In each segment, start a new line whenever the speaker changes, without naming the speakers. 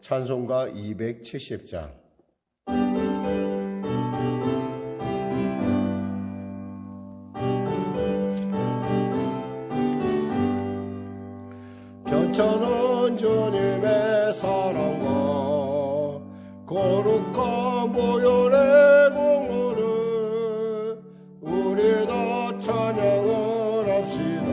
찬송가 270장. 변천한 주님의 사랑과 거룩한 보혈의 공로를 우리 다 찬양을 합시다.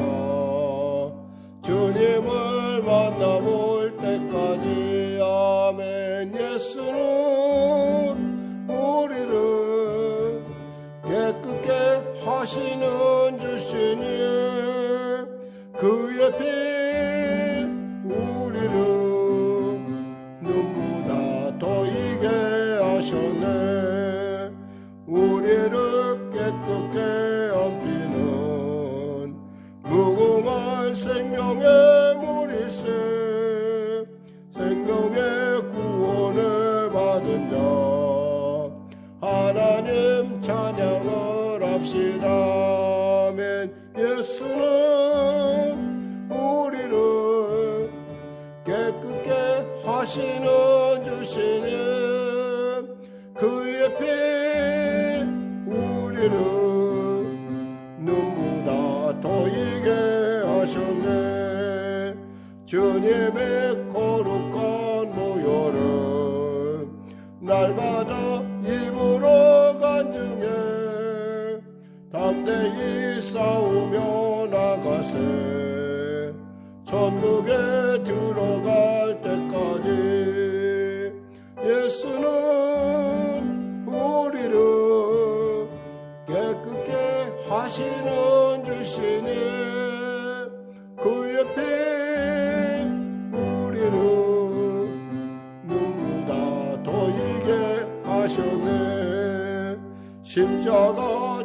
주님을 만나볼 때까지 아멘. 예수는 우리를 깨끗게 하시는 주시니 그의 피 우리를 눈보다 더 이게 하셨네. 우리를 깨끗게 얹히는 무궁한 생명의 물일세. 생명의 구원을 받은 자 하나님 찬양을 합시다. 아멘. 예수는 우리를 깨끗게 하시는 주시니 그의 피 우리를 눈보다 더 이게 하셨네. 주님의 거룩한 보혈을 날마다 입으로 간증해 담대히 싸우며 나가세. 천국에 들어갈 때까지 예수는 우리를 깨끗게 하시는 주시니 그의 피 우리를 눈보다 더 이게 하셨네. 십자가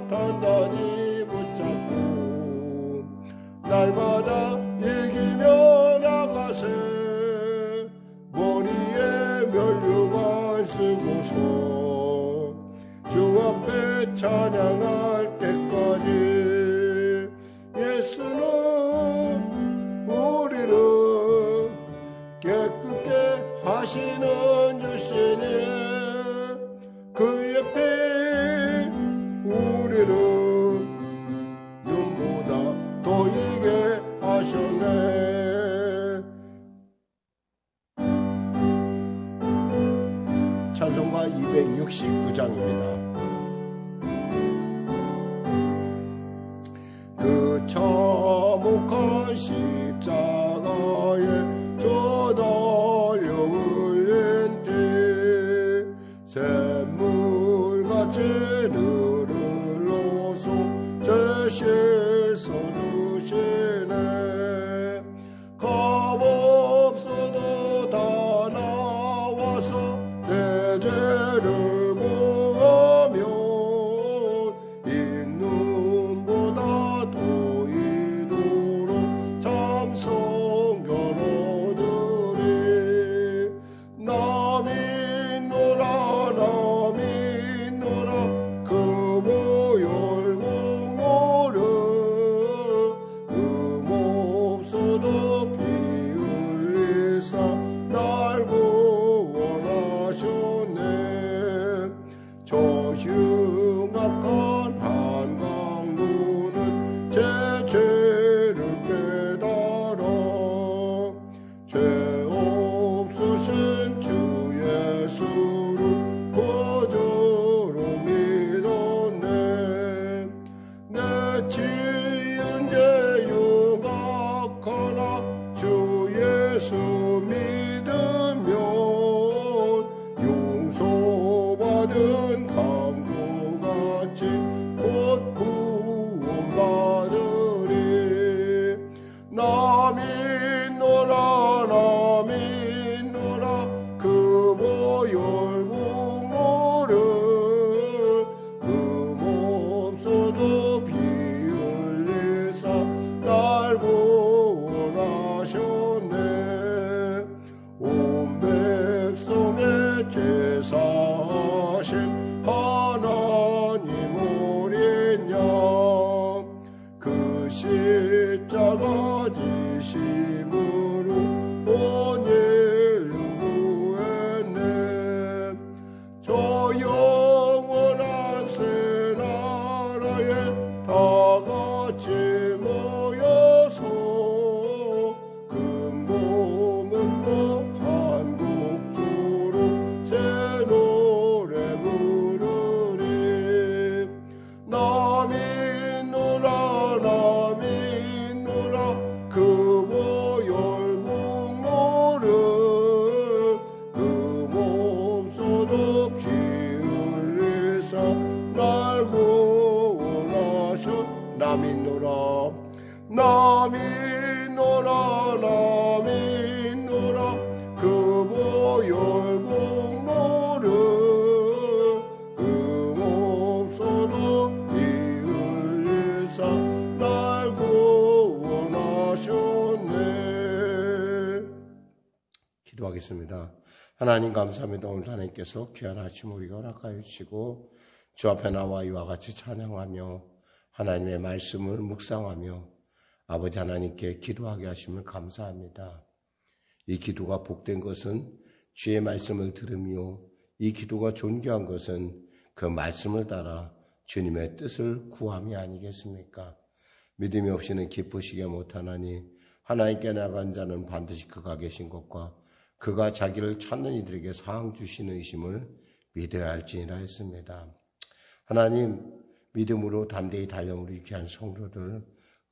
단단히 붙잡고 날마다 이기며 나가세. 머리에 면류관 쓰고서 주 앞에 찬양할 때까지 예수는 우리를 깨끗게 하시는 주시니 그의 피 우리를 눈보다 더 이게 하셨네. 찬송가 269장입니다. 그 참혹한 십자가에 저 달려 흘린 피 샘물같이 늘을 흘러서 제 씻어주시네. 값없어도 다 나와서 내 죄를 구하면 이 눈보다 더 이도록 참 성결하더리. 나 믿노라 그 보혈 공로를 없어도 피 흘리사 날 구원하셨네. 저 흉악한 한강로는 제 죄를 깨달아 죄 없으신 주 예수를 구주로 믿었네. 내 지은 죄 흉악하나 주 예수 믿으면 용서받은 강도같이 곧 구원받으리. 나 믿노라 그 남이 노라 남이 노라 남이 노라 그 보혈국 노르 없어도 이을 일사 날 구원하셨네. 기도하겠습니다. 하나님 감사합니다. 오늘 하나님께서 귀한 아침 우리가 허락하여 주시고 주 앞에 나와 이와 같이 찬양하며 하나님의 말씀을 묵상하며 아버지 하나님께 기도하게 하심을 감사합니다. 이 기도가 복된 것은 주의 말씀을 들으며 이 기도가 존귀한 것은 그 말씀을 따라 주님의 뜻을 구함이 아니겠습니까? 믿음이 없이는 기쁘시게 못하나니 하나님께 나간 자는 반드시 그가 계신 것과 그가 자기를 찾는 이들에게 상 주시는 이심을 믿어야 할지니라 했습니다. 하나님 믿음으로 담대히 달려 우리 귀한 성도들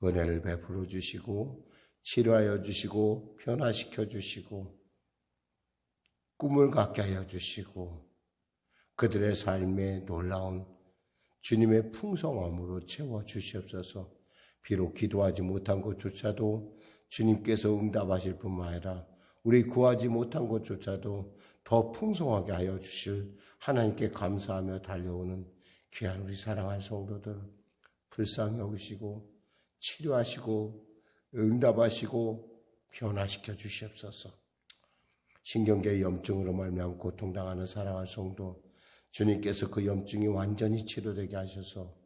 은혜를 베풀어 주시고 치료하여 주시고 변화시켜 주시고 꿈을 갖게 하여 주시고 그들의 삶에 놀라운 주님의 풍성함으로 채워 주시옵소서. 비록 기도하지 못한 것조차도 주님께서 응답하실 뿐만 아니라 우리 구하지 못한 것조차도 더 풍성하게 하여 주실 하나님께 감사하며 달려오는 귀한 우리 사랑하는 성도들 불쌍히 여기시고 치료하시고 응답하시고 변화시켜 주시옵소서. 신경계의 염증으로 말미암아 고통당하는 사랑하는 성도 주님께서 그 염증이 완전히 치료되게 하셔서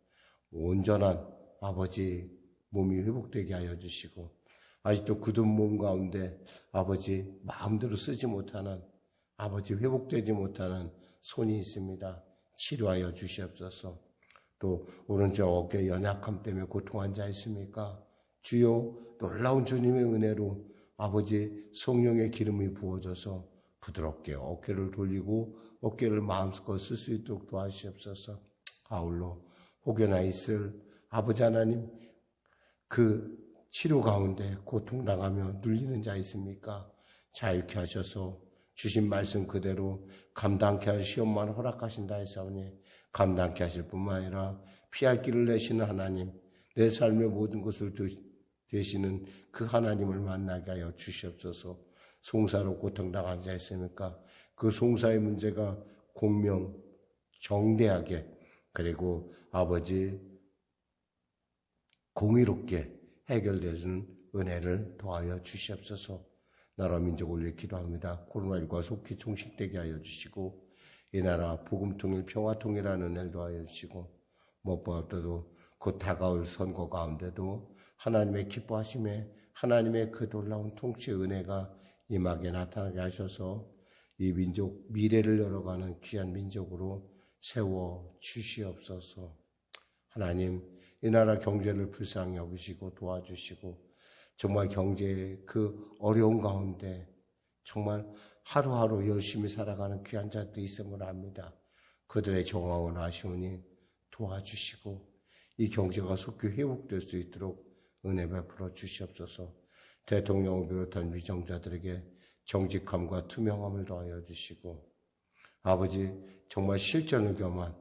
온전한 아버지 몸이 회복되게 하여 주시고 아직도 굳은 몸 가운데 아버지 마음대로 쓰지 못하는 아버지 회복되지 못하는 손이 있습니다. 치료하여 주시옵소서. 또 오른쪽 어깨 연약함 때문에 고통한 자 있습니까? 주여 놀라운 주님의 은혜로 아버지 성령의 기름이 부어져서 부드럽게 어깨를 돌리고 어깨를 마음껏 쓸 수 있도록 도와주시옵소서. 아울러 혹여나 있을 아버지 하나님 그 치료 가운데 고통당하며 눌리는 자 있습니까? 자유케 하셔서 주신 말씀 그대로 감당케 하실 시험만 허락하신다 했사오니 감당케 하실 뿐만 아니라 피할 길을 내시는 하나님, 내 삶의 모든 것을 되시는 그 하나님을 만나게 하여 주시옵소서. 송사로 고통당한 자 있습니까? 그 송사의 문제가 공명, 정대하게 그리고 아버지 공의롭게 해결되는 은혜를 더하여 주시옵소서. 나라 민족을 위해 기도합니다. 코로나19가 속히 종식되게 하여 주시고 이 나라 복음 통일 평화 통일하는 은혜를 더하여 주시고 무엇보다도 곧 다가올 선거 가운데도 하나님의 기뻐하심에 하나님의 그 놀라운 통치의 은혜가 임하게 나타나게 하셔서 이 민족 미래를 열어가는 귀한 민족으로 세워 주시옵소서. 하나님 이 나라 경제를 불쌍히 여기시고 도와주시고 정말 경제의 그 어려운 가운데 정말 하루하루 열심히 살아가는 귀한 자들이 있음을 압니다. 그들의 정황을 아시오니 도와주시고 이 경제가 속히 회복될 수 있도록 은혜 베풀어 주시옵소서. 대통령을 비롯한 위정자들에게 정직함과 투명함을 더하여 주시고 아버지 정말 실전을 겸한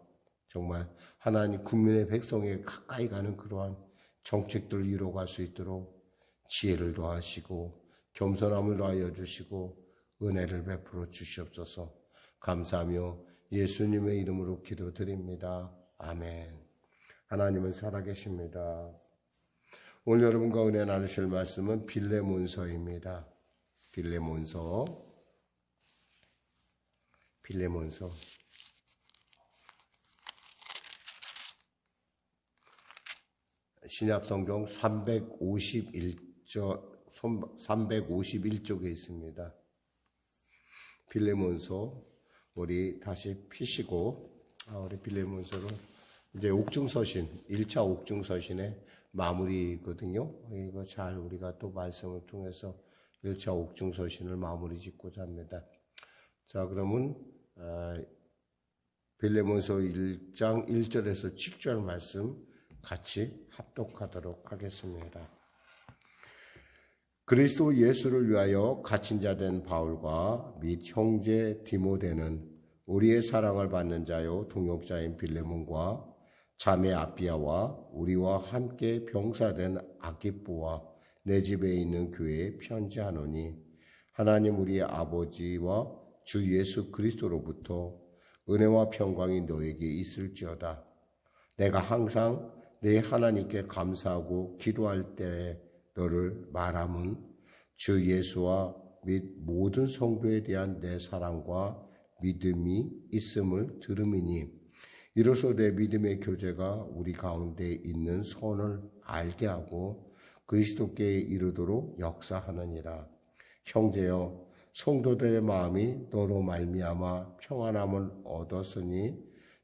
정말 하나님 국민의 백성에게 가까이 가는 그러한 정책들을 이루어갈 수 있도록 지혜를 더하시고 겸손함을 더하여 주시고 은혜를 베풀어 주시옵소서. 감사하며 예수님의 이름으로 기도드립니다. 아멘. 하나님은 살아계십니다. 오늘 여러분과 은혜 나누실 말씀은 빌레몬서입니다. 빌레몬서 신약성경 351쪽에 있습니다. 빌레몬서 우리 다시 피시고 우리 빌레몬서로 이제 옥중서신 1차 옥중서신의 마무리거든요. 이거 잘 우리가 또 말씀을 통해서 1차 옥중서신을 마무리 짓고자 합니다. 자, 그러면 빌레몬서 1장 1절에서 7절 말씀 같이 합독하도록 하겠습니다. 그리스도 예수를 위하여 갇힌 자 된 바울과 및 형제 디모데는 우리의 사랑을 받는 자요 동역자인 빌레몬과 자매 아비아와 우리와 함께 병사된 아기뽀와 내 집에 있는 교회에 편지하노니 하나님 우리의 아버지와 주 예수 그리스도로부터 은혜와 평강이 너에게 있을지어다. 내가 항상 내 하나님께 감사하고 기도할 때에 너를 말함은 주 예수와 및 모든 성도에 대한 내 사랑과 믿음이 있음을 들음이니 이로써 내 믿음의 교제가 우리 가운데 있는 선을 알게 하고 그리스도께 이르도록 역사하느니라. 형제여, 성도들의 마음이 너로 말미암아 평안함을 얻었으니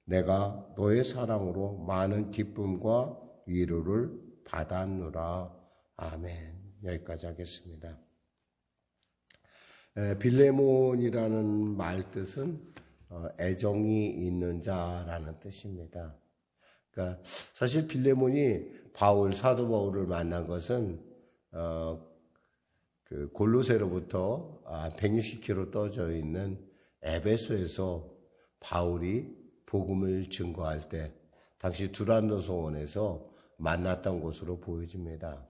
내가 너의 사랑으로 많은 기쁨과 위로를 받았노라. 아멘. 여기까지 하겠습니다. 빌레몬이라는 말 뜻은 애정이 있는 자라는 뜻입니다. 그러니까 사실 빌레몬이 사도 바울을 만난 것은 그 골로새로부터 160km 떠져 있는 에베소에서 바울이 복음을 증거할 때 당시 두란노 소원에서 만났던 곳으로 보여집니다.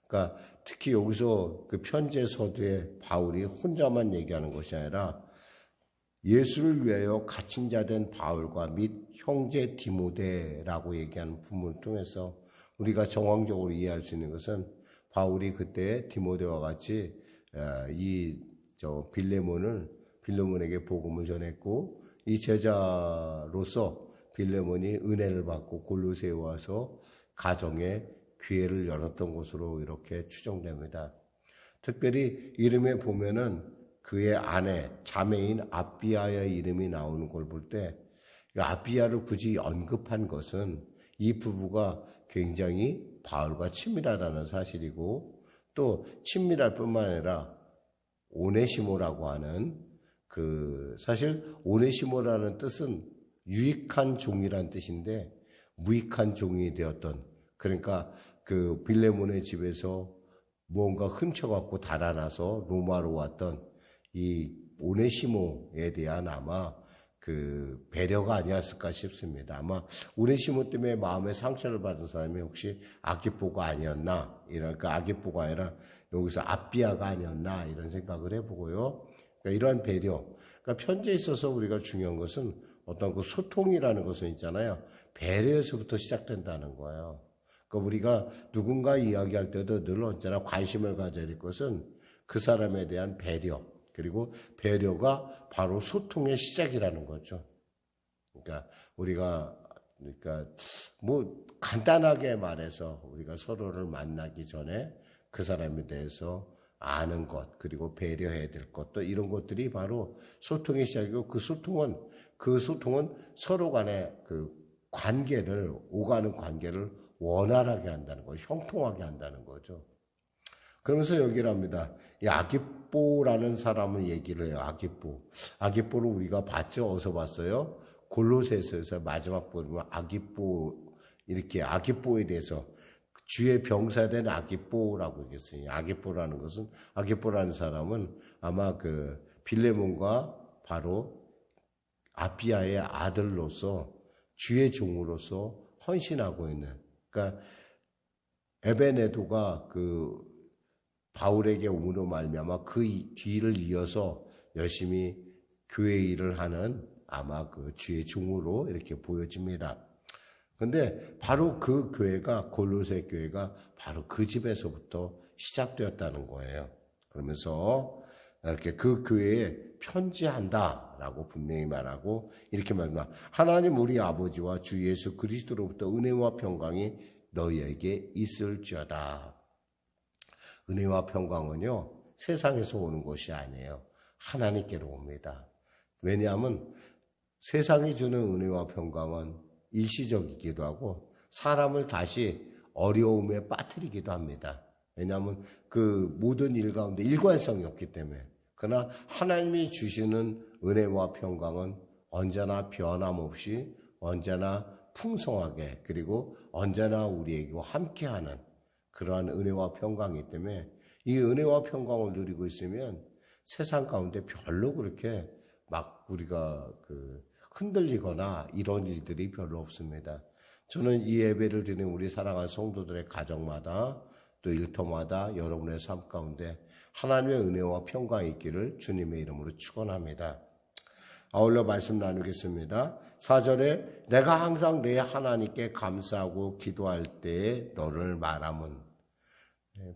그러니까 특히 여기서 그 편지의 서두에 바울이 혼자만 얘기하는 것이 아니라 예수를 위하여 갇힌 자 된 바울과 및 형제 디모데라고 얘기하는 부분을 통해서 우리가 정황적으로 이해할 수 있는 것은 바울이 그때 디모데와 같이 빌레몬에게 복음을 전했고 이 제자로서 빌레몬이 은혜를 받고 골로새에 와서 가정에 기회를 열었던 것으로 이렇게 추정됩니다. 특별히 이름에 보면은 그의 아내, 자매인 아비아의 이름이 나오는 걸 볼 때 아비아를 굳이 언급한 것은 이 부부가 굉장히 바울과 친밀하다는 사실이고 또 친밀할 뿐만 아니라 오네시모라고 하는 사실 오네시모라는 뜻은 유익한 종이란 뜻인데 무익한 종이 되었던 그러니까 그 빌레몬의 집에서 무언가 훔쳐갖고 달아나서 로마로 왔던 이 오네시모에 대한 아마 그 배려가 아니었을까 싶습니다. 아마 오네시모 때문에 마음의 상처를 받은 사람이 혹시 아기뽀가 아니었나 그러니까 아기뽀가 아니라 여기서 아비아가 아니었나 이런 생각을 해보고요. 그러니까 이러한 배려. 그러니까 편지에 있어서 우리가 중요한 것은 어떤 그 소통이라는 것은 있잖아요. 배려에서부터 시작된다는 거예요. 그러니까 우리가 누군가 이야기할 때도 늘 언제나 관심을 가져야 될 것은 그 사람에 대한 배려. 그리고 배려가 바로 소통의 시작이라는 거죠. 그러니까 뭐 간단하게 말해서 우리가 서로를 만나기 전에 그 사람에 대해서 아는 것, 그리고 배려해야 될 것도 이런 것들이 바로 소통의 시작이고 그 소통은 서로 간의 그 관계를, 오가는 관계를 원활하게 한다는 거, 형통하게 한다는 거죠. 그러면서 얘기를 합니다. 이 아기뽀라는 사람을 얘기를 해요. 아기뽀를 우리가 봤죠? 어디서 봤어요? 골로새서에서 마지막 보면 이렇게 아기뽀에 대해서 주의 병사된 아기뽀라고 얘기했어요. 아기뽀라는 사람은 아마 그 빌레몬과 바로 아비아의 아들로서 주의 종으로서 헌신하고 있는, 그러니까 에베네도가 그 바울에게 오므로 말미암아 그 뒤를 이어서 열심히 교회 일을 하는 아마 그 주의 종으로 이렇게 보여집니다. 그런데 바로 그 교회가 골로새 교회가 바로 그 집에서부터 시작되었다는 거예요. 그러면서 이렇게 그 교회에 편지한다라고 분명히 말하고 이렇게 말합니다. 하나님 우리 아버지와 주 예수 그리스도로부터 은혜와 평강이 너희에게 있을지어다. 은혜와 평강은요, 세상에서 오는 것이 아니에요. 하나님께로 옵니다. 왜냐하면 세상이 주는 은혜와 평강은 일시적이기도 하고 사람을 다시 어려움에 빠뜨리기도 합니다. 왜냐하면 그 모든 일 가운데 일관성이 없기 때문에. 그러나 하나님이 주시는 은혜와 평강은 언제나 변함없이 언제나 풍성하게 그리고 언제나 우리에게 함께하는 그러한 은혜와 평강이기 때문에 이 은혜와 평강을 누리고 있으면 세상 가운데 별로 그렇게 막 우리가 흔들리거나 이런 일들이 별로 없습니다. 저는 이 예배를 드리는 우리 사랑하는 성도들의 가정마다 또 일터마다 여러분의 삶 가운데 하나님의 은혜와 평강이 있기를 주님의 이름으로 축원합니다. 아울러 말씀 나누겠습니다. 4절에 내가 항상 내 하나님께 감사하고 기도할 때에 너를 말함은,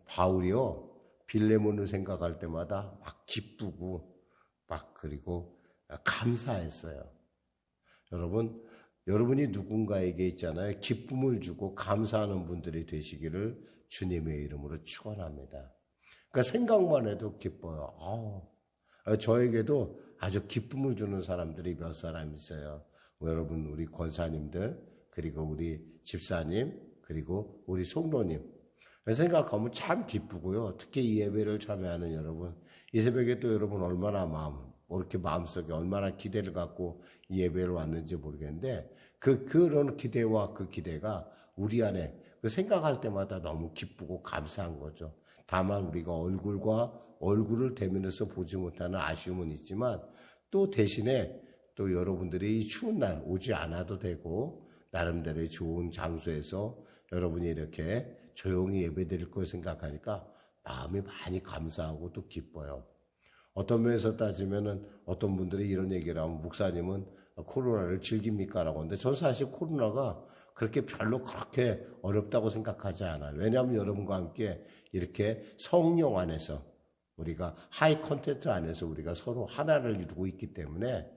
바울이요 빌레몬을 생각할 때마다 막 기쁘고 막 그리고 감사했어요. 여러분이 누군가에게 있잖아요. 기쁨을 주고 감사하는 분들이 되시기를 주님의 이름으로 축원합니다. 그러니까 생각만 해도 기뻐요. 저에게도 아주 기쁨을 주는 사람들이 몇 사람 있어요. 여러분, 우리 권사님들, 그리고 우리 집사님, 그리고 우리 성도님. 생각하면 참 기쁘고요. 특히 이 예배를 참여하는 여러분, 이 새벽에 또 여러분 얼마나 이렇게 마음속에 얼마나 기대를 갖고 이 예배를 왔는지 모르겠는데, 그런 기대와 그 기대가 우리 안에 생각할 때마다 너무 기쁘고 감사한 거죠. 다만 우리가 얼굴과 얼굴을 대면해서 보지 못하는 아쉬움은 있지만, 또 대신에 또 여러분들이 이 추운 날 오지 않아도 되고 나름대로의 좋은 장소에서 여러분이 이렇게 조용히 예배드릴 걸 생각하니까 마음이 많이 감사하고 또 기뻐요. 어떤 면에서 따지면은 어떤 분들이 이런 얘기를 하면 목사님은 코로나를 즐깁니까? 라고 하는데 전 사실 코로나가 그렇게 별로 그렇게 어렵다고 생각하지 않아요. 왜냐하면 여러분과 함께 이렇게 성령 안에서 우리가 하이 컨텐츠 안에서 우리가 서로 하나를 이루고 있기 때문에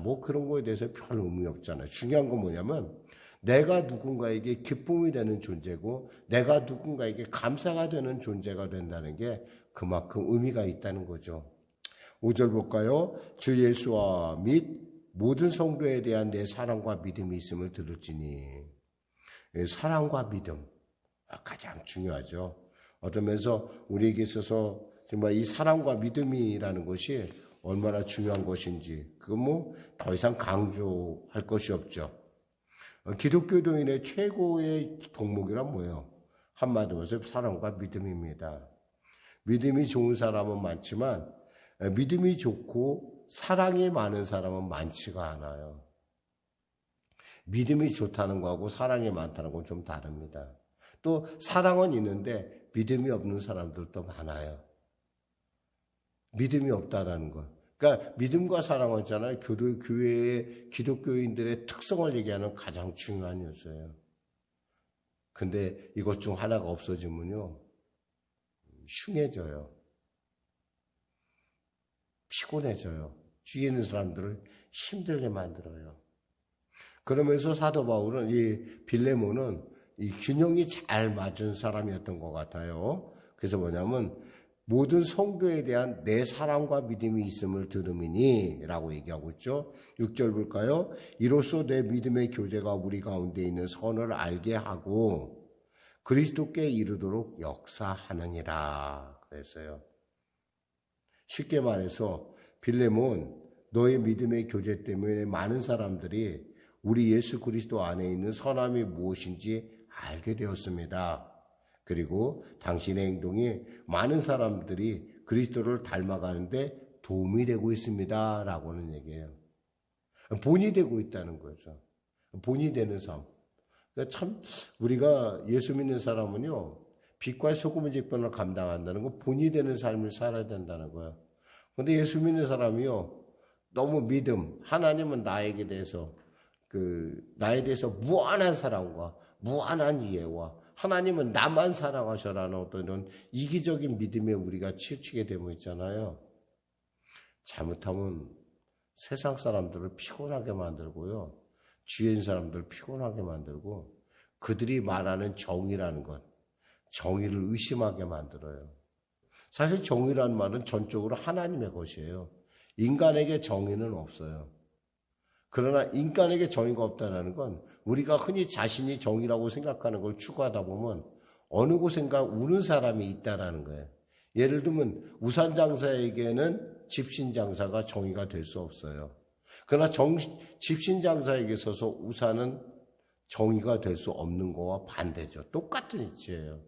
뭐 그런 거에 대해서 별 의미 없잖아요. 중요한 건 뭐냐면 내가 누군가에게 기쁨이 되는 존재고 내가 누군가에게 감사가 되는 존재가 된다는 게 그만큼 의미가 있다는 거죠. 5절 볼까요? 주 예수와 및 모든 성도에 대한 내 사랑과 믿음이 있음을 들을지니. 사랑과 믿음 가장 중요하죠. 어떤 면에서 우리에게 있어서 정말 이 사랑과 믿음이라는 것이 얼마나 중요한 것인지 그거 뭐 더 이상 강조할 것이 없죠. 기독교도인의 최고의 덕목이란 뭐예요? 한마디로 해서 사랑과 믿음입니다. 믿음이 좋은 사람은 많지만 믿음이 좋고 사랑이 많은 사람은 많지가 않아요. 믿음이 좋다는 거하고 사랑이 많다는 건 좀 다릅니다. 또 사랑은 있는데 믿음이 없는 사람들도 많아요. 믿음이 없다라는 것. 그러니까 믿음과 사랑은 있잖아요. 교회의 기독교인들의 특성을 얘기하는 가장 중요한 요소예요. 근데 이것 중 하나가 없어지면요. 흉해져요. 피곤해져요. 주위에 있는 사람들을 힘들게 만들어요. 그러면서 사도 바울은 이 빌레몬은 이 균형이 잘 맞은 사람이었던 것 같아요. 그래서 뭐냐면 모든 성도에 대한 내 사랑과 믿음이 있음을 들음이니 라고 얘기하고 있죠. 6절 볼까요? 이로써 내 믿음의 교제가 우리 가운데 있는 선을 알게 하고 그리스도께 이르도록 역사하느니라 그랬어요. 쉽게 말해서 빌레몬 너의 믿음의 교제 때문에 많은 사람들이 우리 예수 그리스도 안에 있는 선함이 무엇인지 알게 되었습니다. 그리고 당신의 행동이 많은 사람들이 그리스도를 닮아가는데 도움이 되고 있습니다. 라고는 얘기해요. 본이 되고 있다는 거죠. 본이 되는 삶. 그러니까 참 우리가 예수 믿는 사람은요. 빛과 소금의 직분을 감당한다는 거 본이 되는 삶을 살아야 된다는 거예요. 그런데 예수 믿는 사람이요. 너무 믿음, 하나님은 나에게 대해서 나에 대해서 무한한 사랑과 무한한 이해와 하나님은 나만 사랑하셔라는 어떤 이런 이기적인 믿음에 우리가 치우치게 되면 있잖아요. 잘못하면 세상 사람들을 피곤하게 만들고요. 주위에 있는 사람들을 피곤하게 만들고 그들이 말하는 정의라는 것, 정의를 의심하게 만들어요. 사실 정의라는 말은 전적으로 하나님의 것이에요. 인간에게 정의는 없어요. 그러나 인간에게 정의가 없다는 건 우리가 흔히 자신이 정의라고 생각하는 걸 추구하다 보면 어느 곳엔가 우는 사람이 있다는 거예요. 예를 들면 우산 장사에게는 집신 장사가 정의가 될 수 없어요. 그러나 집신 장사에게 있어서 우산은 정의가 될 수 없는 거와 반대죠. 똑같은 이치예요.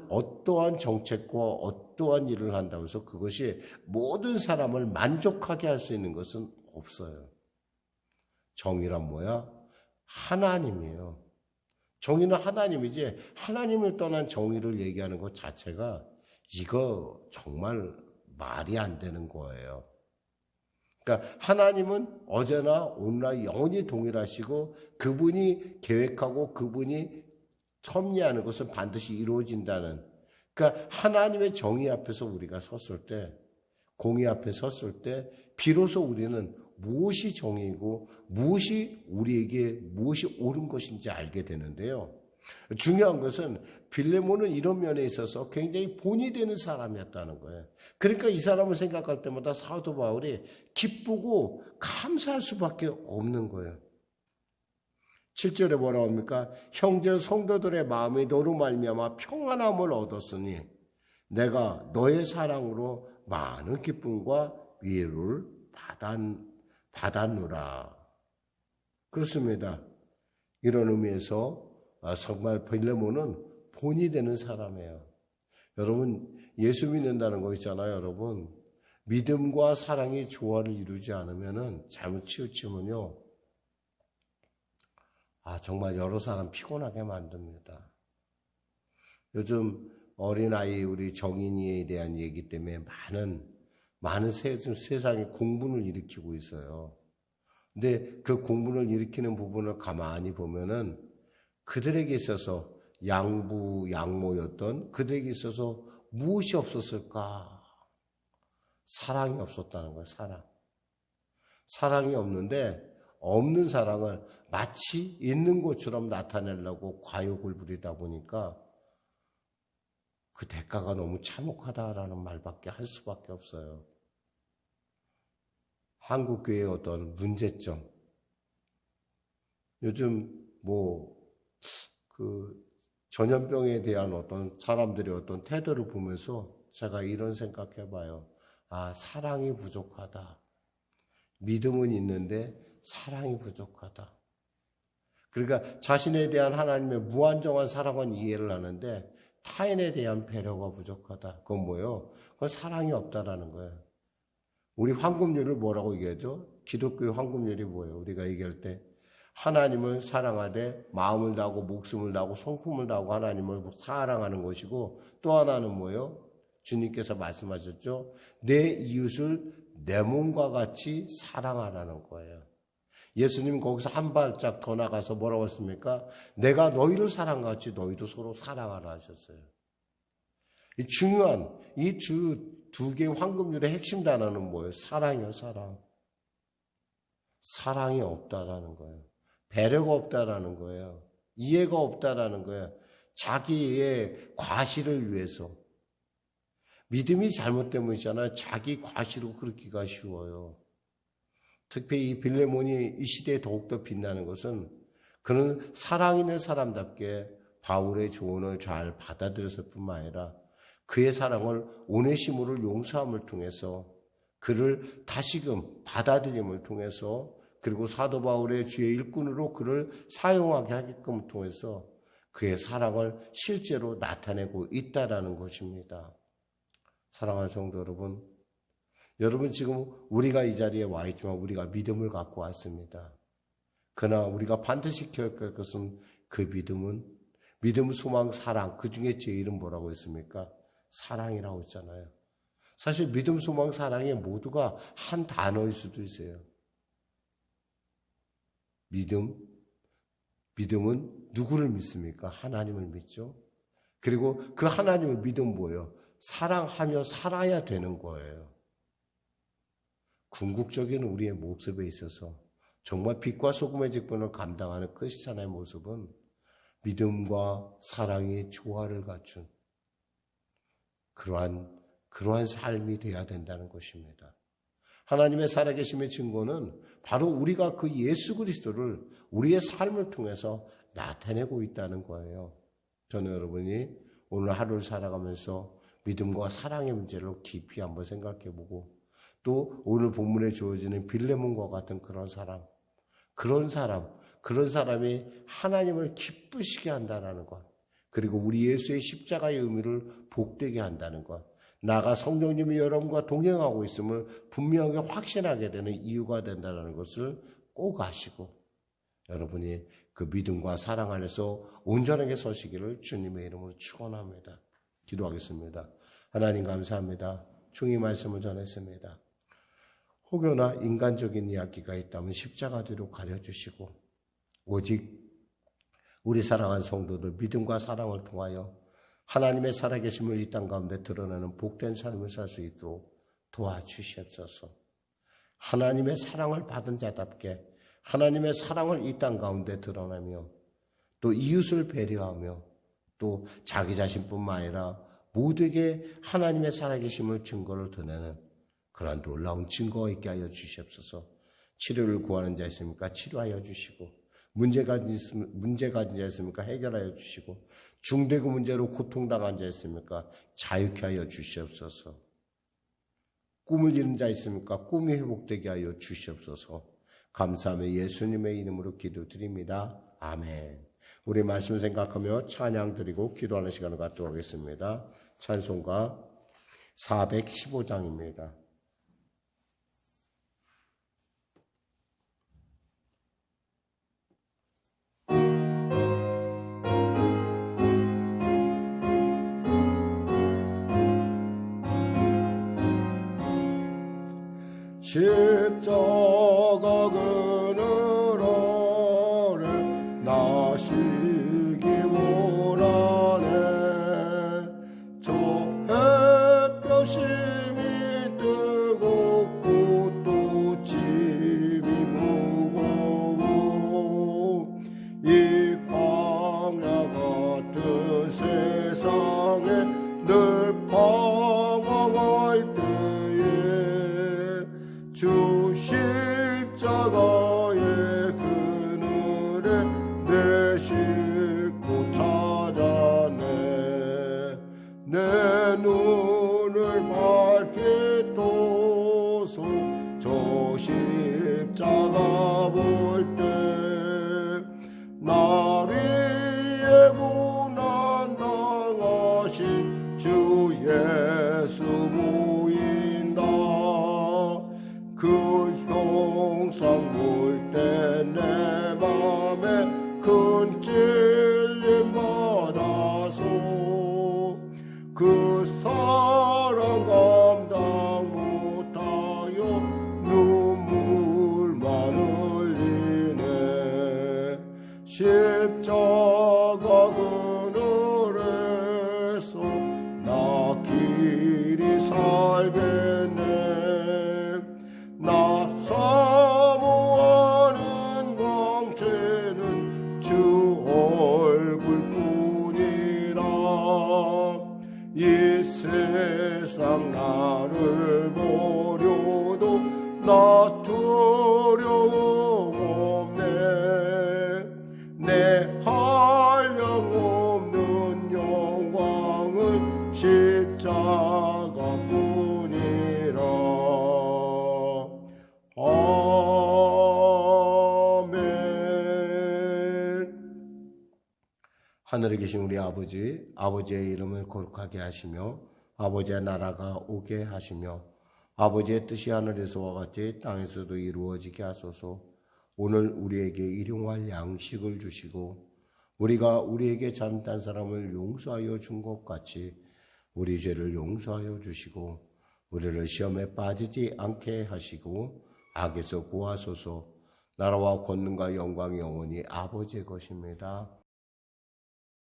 어떠한 정책과 어떠한 일을 한다고 해서 그것이 모든 사람을 만족하게 할 수 있는 것은 없어요. 정의란 뭐야? 하나님이에요. 정의는 하나님이지 하나님을 떠난 정의를 얘기하는 것 자체가 이거 정말 말이 안 되는 거예요. 그러니까 하나님은 어제나 오늘날 영원히 동일하시고 그분이 계획하고 그분이 섭리하는 것은 반드시 이루어진다는, 그러니까 하나님의 정의 앞에서 우리가 섰을 때, 공의 앞에 섰을 때 비로소 우리는 무엇이 정의이고 무엇이 우리에게 무엇이 옳은 것인지 알게 되는데요. 중요한 것은 빌레몬은 이런 면에 있어서 굉장히 본이 되는 사람이었다는 거예요. 그러니까 이 사람을 생각할 때마다 사도 바울이 기쁘고 감사할 수밖에 없는 거예요. 7절에 뭐라고 합니까? 형제 성도들의 마음이 너로 말미암아 평안함을 얻었으니 내가 너의 사랑으로 많은 기쁨과 위로를 받았노라. 그렇습니다. 이런 의미에서 정말 빌레몬은 본이 되는 사람이에요. 여러분, 예수 믿는다는 거 있잖아요, 여러분. 믿음과 사랑이 조화를 이루지 않으면은 잘못 치우치면요, 정말 여러 사람 피곤하게 만듭니다. 요즘 어린아이, 우리 정인이에 대한 얘기 때문에 많은 세상에 공분을 일으키고 있어요. 근데 그 공분을 일으키는 부분을 가만히 보면은 그들에게 있어서 양모였던 그들에게 있어서 무엇이 없었을까? 사랑이 없었다는 거예요, 사랑. 사랑이 없는데 없는 사랑을 마치 있는 것처럼 나타내려고 과욕을 부리다 보니까 그 대가가 너무 참혹하다라는 말밖에 할 수밖에 없어요. 한국교회의 어떤 문제점. 요즘 전염병에 대한 어떤 사람들의 어떤 태도를 보면서 제가 이런 생각해봐요. 사랑이 부족하다. 믿음은 있는데 사랑이 부족하다. 그러니까 자신에 대한 하나님의 무한정한 사랑은 이해를 하는데 타인에 대한 배려가 부족하다. 그건 뭐예요? 그건 사랑이 없다라는 거예요. 우리 황금률을 뭐라고 얘기하죠? 기독교의 황금률이 뭐예요? 우리가 얘기할 때 하나님을 사랑하되 마음을 다하고 목숨을 다하고 성품을 다하고 하나님을 사랑하는 것이고, 또 하나는 뭐예요? 주님께서 말씀하셨죠? 내 이웃을 내 몸과 같이 사랑하라는 거예요. 예수님 거기서 한 발짝 더 나가서 뭐라고 했습니까? 내가 너희를 사랑같이 너희도 서로 사랑하라 하셨어요. 이 중요한 이 두 개의 황금률의 핵심 단어는 뭐예요? 사랑이요, 사랑. 사랑이 없다라는 거예요. 배려가 없다라는 거예요. 이해가 없다라는 거예요. 자기의 과실을 위해서. 믿음이 잘못되면 있잖아요. 자기 과실로 그렇기가 쉬워요. 특히 이 빌레몬이 이 시대에 더욱더 빛나는 것은 그는 사랑 있는 사람답게 바울의 조언을 잘 받아들였을 뿐만 아니라 그의 사랑을 오네시모를 용서함을 통해서, 그를 다시금 받아들임을 통해서, 그리고 사도 바울의 주의 일꾼으로 그를 사용하게 하게끔 통해서 그의 사랑을 실제로 나타내고 있다라는 것입니다. 사랑하는 성도 여러분, 여러분 지금 우리가 이 자리에 와 있지만 우리가 믿음을 갖고 왔습니다. 그러나 우리가 반드시 기억할 것은 그 믿음, 소망, 사랑, 그 중에 제일은 뭐라고 했습니까? 사랑이라고 했잖아요. 사실 믿음, 소망, 사랑이 모두가 한 단어일 수도 있어요. 믿음은 누구를 믿습니까? 하나님을 믿죠. 그리고 그 하나님을 믿음 뭐예요? 사랑하며 살아야 되는 거예요. 궁극적인 우리의 모습에 있어서 정말 빛과 소금의 직분을 감당하는 크리스찬의 모습은 믿음과 사랑이 조화를 갖춘 그러한 삶이 되어야 된다는 것입니다. 하나님의 살아계심의 증거는 바로 우리가 그 예수 그리스도를 우리의 삶을 통해서 나타내고 있다는 거예요. 저는 여러분이 오늘 하루를 살아가면서 믿음과 사랑의 문제를 깊이 한번 생각해보고, 또 오늘 본문에 주어지는 빌레몬과 같은 그런 사람이 하나님을 기쁘시게 한다는 것, 그리고 우리 예수의 십자가의 의미를 복되게 한다는 것, 나가 성령님이 여러분과 동행하고 있음을 분명하게 확신하게 되는 이유가 된다는 것을 꼭 아시고, 여러분이 그 믿음과 사랑 안에서 온전하게 서시기를 주님의 이름으로 축원합니다. 기도하겠습니다. 하나님 감사합니다. 종이 말씀을 전했습니다. 혹여나 인간적인 이야기가 있다면 십자가 뒤로 가려주시고 오직 우리 사랑하는 성도들 믿음과 사랑을 통하여 하나님의 살아계심을 이 땅 가운데 드러내는 복된 삶을 살 수 있도록 도와주시옵소서. 하나님의 사랑을 받은 자답게 하나님의 사랑을 이 땅 가운데 드러내며 또 이웃을 배려하며 또 자기 자신뿐만 아니라 모두에게 하나님의 살아계심을 증거를 드러내는 그러한 놀라운 증거가 있게 하여 주시옵소서. 치료를 구하는 자 있습니까? 치료하여 주시고 문제가 가진 자 있습니까? 해결하여 주시고 중대고 문제로 고통당한 자 있습니까? 자유케 하여 주시옵소서. 꿈을 이룬 자 있습니까? 꿈이 회복되게 하여 주시옵소서. 감사하며 예수님의 이름으로 기도드립니다. 아멘. 우리 말씀 생각하며 찬양 드리고 기도하는 시간을 갖도록 하겠습니다. 찬송가 415장입니다. 십자가 그늘 아래 나시기 원하네. 저 햇볕심이 뜨겁고 또 짐이 무거워 이 광야 같은 세상에 늘 방황할 때에 주 십자가의 그늘에 내 싣고 찾아내. 내 눈을 밝게 떠서 저 십자가 볼 때 날 위해 고난 당하신 주 예수 보인다. 그 형상 볼 때 내 맘에 큰 찔림 받아서 그 사랑 감당 못하여 눈물만 흘리네. 십자가 그늘에서 나 길이 살겠네. 나 사모하는 광채는 주 얼굴뿐이라. 이 세상 나를 버려도 나 두려움 없네. 내 한량없는 영광은 십자가뿐이라. 하늘에 계신 우리 아버지, 아버지의 이름을 거룩하게 하시며 아버지의 나라가 오게 하시며 아버지의 뜻이 하늘에서와 같이 땅에서도 이루어지게 하소서. 오늘 우리에게 일용할 양식을 주시고 우리가 우리에게 잘못한 사람을 용서하여 준 것 같이 우리 죄를 용서하여 주시고 우리를 시험에 빠지지 않게 하시고 악에서 구하소서. 나라와 권능과 영광이 영원히 아버지의 것입니다.